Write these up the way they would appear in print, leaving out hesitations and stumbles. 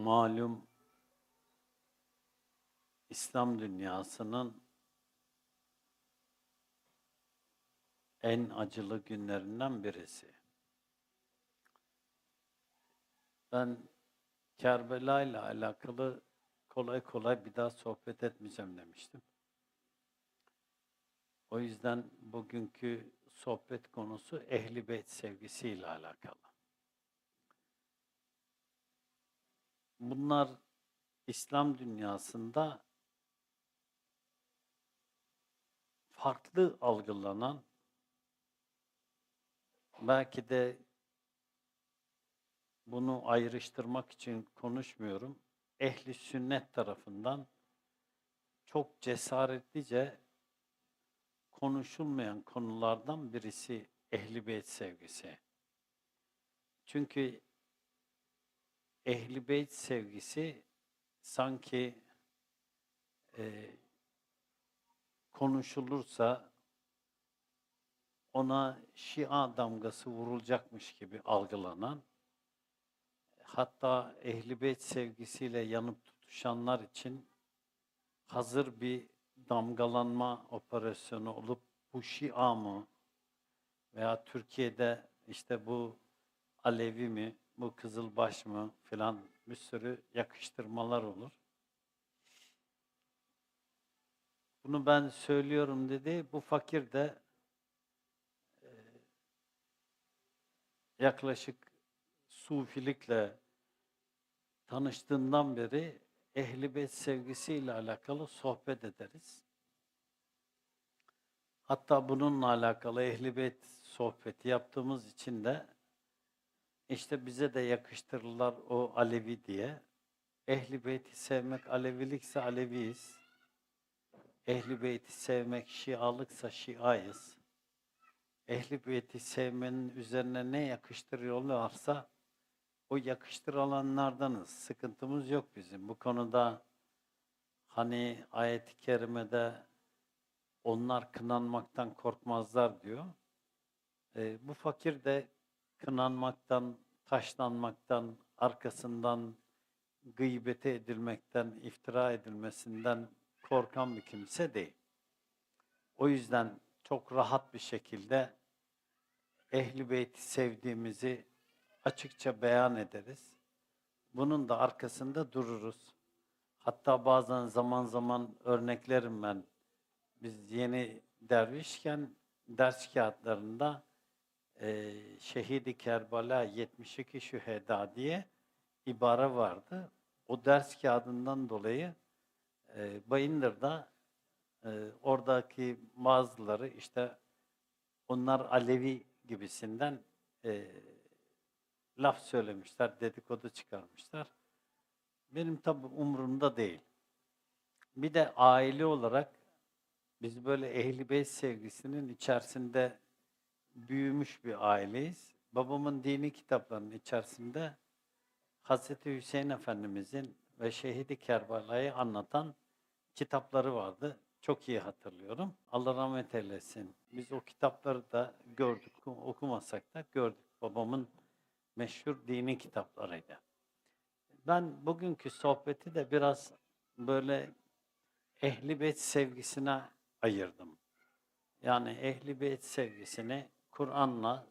Malum İslam dünyasının en acılı günlerinden birisi. Ben Kerbela ile alakalı kolay kolay bir daha sohbet etmeyeceğim demiştim. O yüzden bugünkü sohbet konusu Ehl-i Beyt sevgisiyle alakalı. Bunlar İslam dünyasında farklı algılanan, belki de bunu ayrıştırmak için konuşmuyorum, Ehli sünnet tarafından çok cesaretlice konuşulmayan konulardan birisi Ehl-i Beyt sevgisi. Çünkü Ehl-i Beyt sevgisi sanki konuşulursa ona Şia damgası vurulacakmış gibi algılanan, hatta Ehl-i Beyt sevgisiyle yanıp tutuşanlar için hazır bir damgalanma operasyonu olup bu Şia mı veya Türkiye'de işte bu Alevi mi, bu Kızılbaş mı filan bir sürü yakıştırmalar olur. Bunu ben söylüyorum dedi. Bu fakir de yaklaşık Sufilikle tanıştığından beri Ehl-i Beyt sevgisiyle alakalı sohbet ederiz. Hatta bununla alakalı Ehl-i Beyt sohbeti yaptığımız için de işte bize de yakıştırırlar o Alevi diye. Ehl-i Beyt'i sevmek Alevilikse Aleviyiz. Ehl-i Beyt'i sevmek Şialıksa Şiayız. Ehl-i Beyt'i sevmenin üzerine ne yakıştırıyorlarsa o yakıştırılanlardanız. Sıkıntımız yok bizim. Bu konuda hani ayet-i kerimede onlar kınanmaktan korkmazlar diyor. Bu fakir de kınanmaktan, taşlanmaktan, arkasından gıybete edilmekten, iftira edilmesinden korkan bir kimse değil. O yüzden çok rahat bir şekilde Ehl-i Beyt'i sevdiğimizi açıkça beyan ederiz. Bunun da arkasında dururuz. Hatta bazen zaman zaman örneklerim ben. Biz yeni dervişken ders kağıtlarında Şehid-i Kerbala 72 Şüheda diye ibare vardı. O ders kağıdından dolayı Bayındır'da oradaki bazıları işte onlar Alevi gibisinden laf söylemişler, dedikodu çıkarmışlar. Benim tabi umurumda değil. Bir de aile olarak biz böyle Ehl-i Beyt sevgisinin içerisinde büyümüş bir aileyiz. Babamın dini kitaplarının içerisinde Hazreti Hüseyin Efendimizin ve Şehidi Kerbala'yı anlatan kitapları vardı. Çok iyi hatırlıyorum. Allah rahmet eylesin. Biz o kitapları da gördük, okumasak da gördük. Babamın meşhur dini kitaplarıydı. Ben bugünkü sohbeti de biraz böyle Ehl-i Beyt sevgisine ayırdım. Yani Ehl-i Beyt sevgisini Kur'an'la,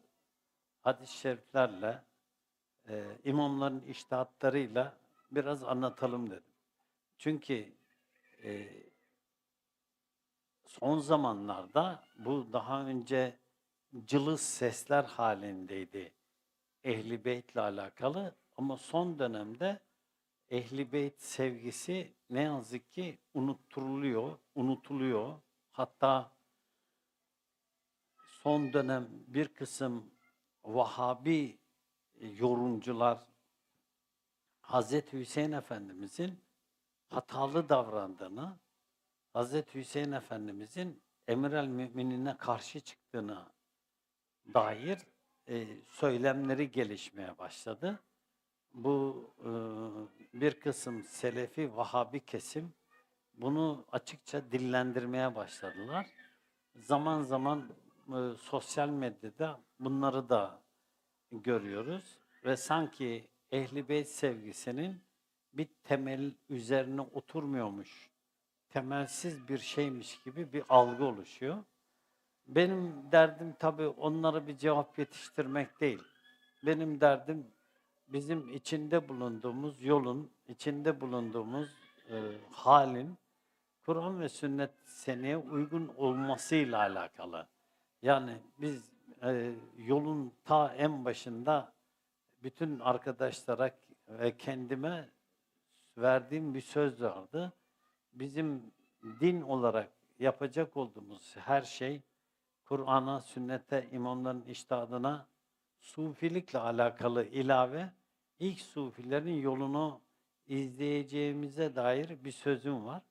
hadis-i şeriflerle, imamların içtihatlarıyla biraz anlatalım dedim. Çünkü son zamanlarda bu daha önce cılız sesler halindeydi Ehl-i Beyt'le alakalı ama son dönemde Ehl-i Beyt sevgisi ne yazık ki unutuluyor. Hatta son dönem bir kısım Vahabi yorumcular Hazreti Hüseyin Efendimizin hatalı davrandığını, Hazreti Hüseyin Efendimizin Emir-el Müminine karşı çıktığına dair söylemleri gelişmeye başladı. Bu bir kısım Selefi Vahabi kesim bunu açıkça dillendirmeye başladılar. Zaman zaman sosyal medyada bunları da görüyoruz ve sanki Ehl-i Beyt sevgisinin bir temel üzerine oturmuyormuş, temelsiz bir şeymiş gibi bir algı oluşuyor. Benim derdim tabii onlara bir cevap yetiştirmek değil. Benim derdim bizim içinde bulunduğumuz yolun, içinde bulunduğumuz halin Kur'an ve sünnet seneye uygun olmasıyla alakalı. Yani biz yolun ta en başında bütün arkadaşlara ve kendime verdiğim bir söz vardı. Bizim din olarak yapacak olduğumuz her şey Kur'an'a, sünnete, imamların içtihadına sufilikle alakalı ilave ilk sufilerin yolunu izleyeceğimize dair bir sözüm var.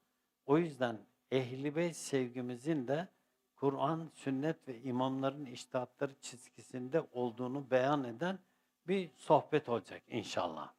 O yüzden Ehl-i Beyt sevgimizin de Kur'an, sünnet ve imamların içtihatları çizgisinde olduğunu beyan eden bir sohbet olacak inşallah.